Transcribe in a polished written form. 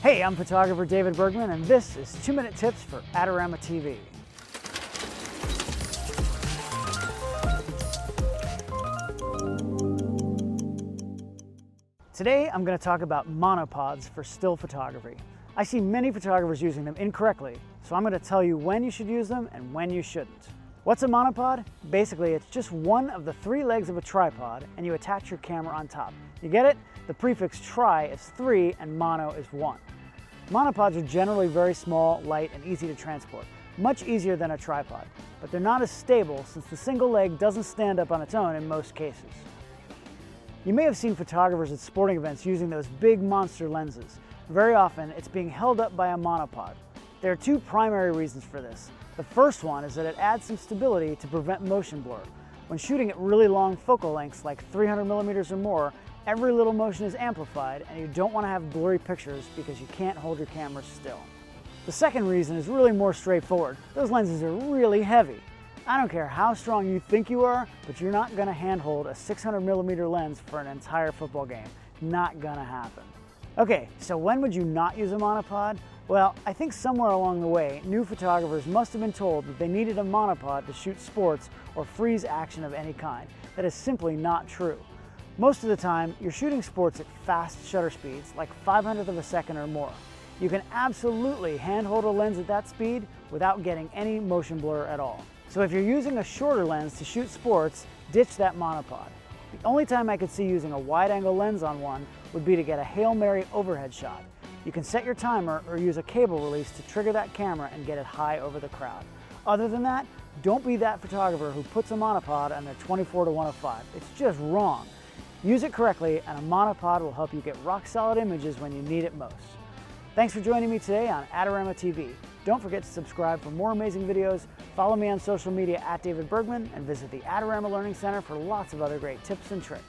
Hey, I'm photographer David Bergman, and this is 2-Minute Tips for Adorama TV. Today, I'm going to talk about monopods for still photography. I see many photographers using them incorrectly, so I'm going to tell you when you should use them and when you shouldn't. What's a monopod? Basically, it's just one of the 3 legs of a tripod, and you attach your camera on top. You get it? The prefix tri is 3 and mono is 1. Monopods are generally very small, light, and easy to transport, much easier than a tripod, but they're not as stable since the single leg doesn't stand up on its own in most cases. You may have seen photographers at sporting events using those big monster lenses. Very often, it's being held up by a monopod. There are 2 primary reasons for this. The first one is that it adds some stability to prevent motion blur. When shooting at really long focal lengths, like 300 millimeters or more, every little motion is amplified, and you don't want to have blurry pictures because you can't hold your camera still. The second reason is really more straightforward. Those lenses are really heavy. I don't care how strong you think you are, but you're not going to handhold a 600 millimeter lens for an entire football game. Not gonna happen. Okay, so when would you not use a monopod? Well, I think somewhere along the way, new photographers must have been told that they needed a monopod to shoot sports or freeze action of any kind. That is simply not true. Most of the time, you're shooting sports at fast shutter speeds, like 500th of a second or more. You can absolutely handhold a lens at that speed without getting any motion blur at all. So if you're using a shorter lens to shoot sports, ditch that monopod. The only time I could see using a wide-angle lens on one would be to get a Hail Mary overhead shot. You can set your timer or use a cable release to trigger that camera and get it high over the crowd. Other than that, don't be that photographer who puts a monopod on their 24-105. It's just wrong. Use it correctly, and a monopod will help you get rock-solid images when you need it most. Thanks for joining me today on Adorama TV. Don't forget to subscribe for more amazing videos, follow me on social media at David Bergman, and visit the Adorama Learning Center for lots of other great tips and tricks.